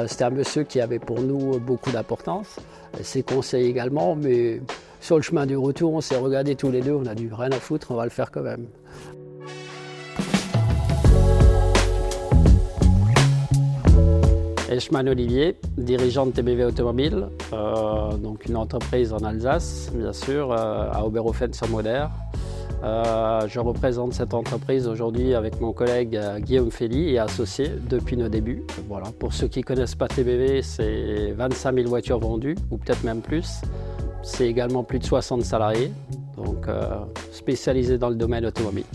C'était un monsieur qui avait pour nous beaucoup d'importance, ses conseils également, mais sur le chemin du retour, on s'est regardés tous les deux, on a dit rien à foutre, on va le faire quand même. Eichmann Olivier, dirigeant de TBV Automobile, donc une entreprise en Alsace, bien sûr, à Oberhofen-sur-Moder. Je représente cette entreprise aujourd'hui avec mon collègue Guillaume Fély et associé depuis nos débuts. Voilà. Pour ceux qui ne connaissent pas TBV, c'est 25 000 voitures vendues, ou peut-être même plus. C'est également plus de 60 salariés, donc spécialisés dans le domaine automobile.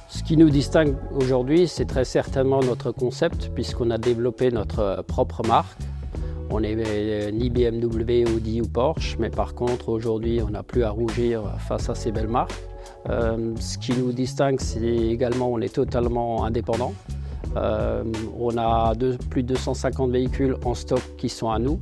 Ce qui nous distingue aujourd'hui, c'est très certainement notre concept, puisqu'on a développé notre propre marque. On n'est ni BMW, Audi ou Porsche, mais par contre aujourd'hui on n'a plus à rougir face à ces belles marques. Ce qui nous distingue, c'est également qu'on est totalement indépendant. On a plus de 250 véhicules en stock qui sont à nous.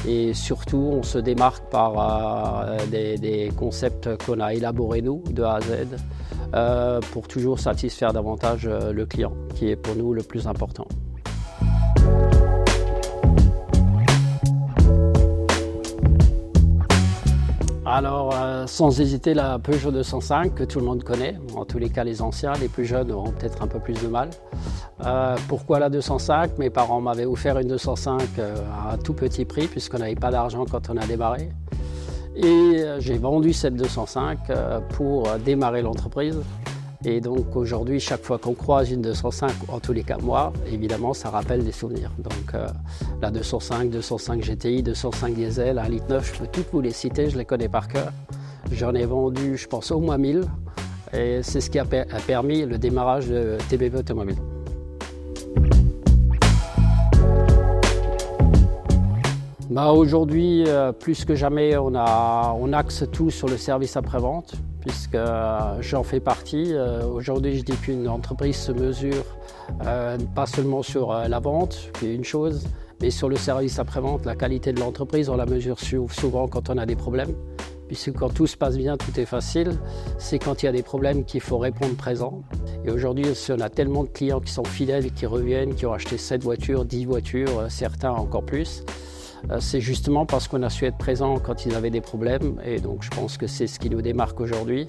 Et surtout, on se démarque par des concepts qu'on a élaborés nous, de A à Z, pour toujours satisfaire davantage le client, qui est pour nous le plus important. Alors, sans hésiter, la Peugeot 205 que tout le monde connaît, en tous les cas les anciens, les plus jeunes auront peut-être un peu plus de mal. Pourquoi la 205? Mes parents m'avaient offert une 205 à un tout petit prix puisqu'on n'avait pas d'argent quand on a démarré. Et j'ai vendu cette 205 pour démarrer l'entreprise. Et donc aujourd'hui, chaque fois qu'on croise une 205, en tous les cas moi, évidemment ça rappelle des souvenirs. Donc la 205, 205 GTI, 205 diesel, 1,9 litre, je peux toutes vous les citer, je les connais par cœur. J'en ai vendu, je pense, au moins 1000. Et c'est ce qui a permis le démarrage de TBV Automobile. Aujourd'hui, plus que jamais, on axe tout sur le service après-vente, puisque j'en fais partie. Aujourd'hui, je dis qu'une entreprise se mesure pas seulement sur la vente, qui est une chose, mais sur le service après-vente. La qualité de l'entreprise, on la mesure souvent quand on a des problèmes, puisque quand tout se passe bien, tout est facile. C'est quand il y a des problèmes qu'il faut répondre présent. Et aujourd'hui, on a tellement de clients qui sont fidèles et qui reviennent, qui ont acheté 7 voitures, 10 voitures, certains encore plus. C'est justement parce qu'on a su être présent quand ils avaient des problèmes, et donc je pense que c'est ce qui nous démarque aujourd'hui.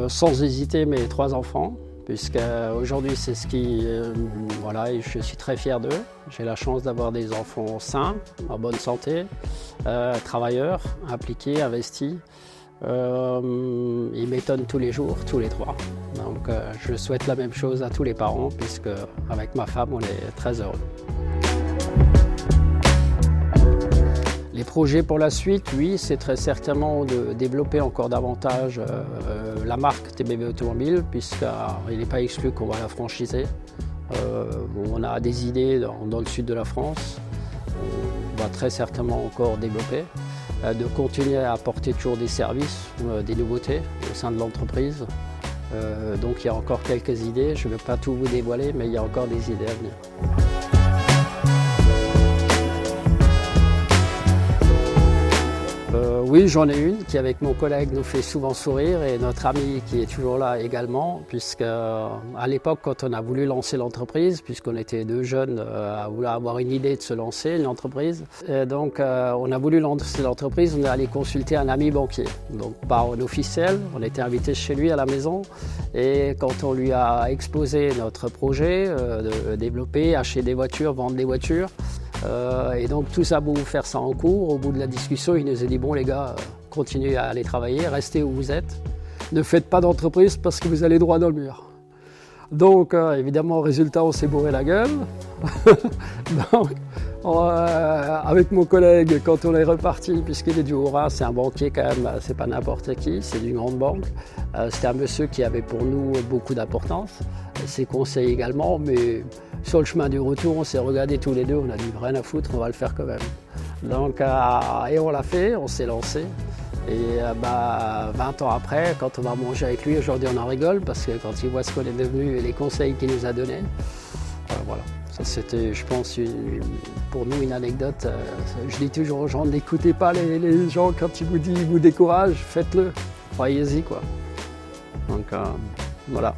Sans hésiter, mes 3 enfants, puisque aujourd'hui c'est ce qui... voilà, et je suis très fier d'eux. J'ai la chance d'avoir des enfants sains, en bonne santé, travailleurs, impliqués, investis. Ils m'étonnent tous les jours, tous les 3. Donc je souhaite la même chose à tous les parents, puisque avec ma femme on est très heureux. Les projets pour la suite, oui, c'est très certainement de développer encore davantage la marque TBV Automobile, puisqu'il n'est pas exclu qu'on va la franchiser. On a des idées dans le sud de la France, on va très certainement encore développer. De continuer à apporter toujours des services, des nouveautés au sein de l'entreprise. Donc il y a encore quelques idées, je ne vais pas tout vous dévoiler, mais il y a encore des idées à venir. Oui, j'en ai une qui, avec mon collègue, nous fait souvent sourire, et notre ami qui est toujours là également, puisque à l'époque, quand on a voulu lancer l'entreprise, puisqu'on était 2 jeunes à vouloir avoir une idée de se lancer, une entreprise, donc on a voulu lancer l'entreprise, on est allé consulter un ami banquier. Donc par un officiel, on était invité chez lui à la maison, et quand on lui a exposé notre projet de développer, acheter des voitures, vendre des voitures, et donc tout ça pour vous faire ça en cours, au bout de la discussion, il nous a dit bon les gars, continuez à aller travailler, restez où vous êtes, ne faites pas d'entreprise parce que vous allez droit dans le mur. Donc évidemment, résultat, on s'est bourré la gueule. Donc, avec mon collègue, quand on est reparti, puisqu'il est du Haut-Rhin, c'est un banquier quand même, c'est pas n'importe qui, c'est d'une grande banque. C'était un monsieur qui avait pour nous beaucoup d'importance, ses conseils également, mais sur le chemin du retour, on s'est regardés tous les deux, on a dit rien à foutre, on va le faire quand même. Donc, et on l'a fait, on s'est lancé. Et 20 ans après, quand on va manger avec lui, aujourd'hui on en rigole, parce que quand il voit ce qu'on est devenu et les conseils qu'il nous a donnés, voilà. Ça c'était, je pense, pour nous une anecdote. Je dis toujours aux gens, n'écoutez pas les gens quand ils vous disent, ils vous découragent, faites-le, croyez-y quoi. Donc voilà.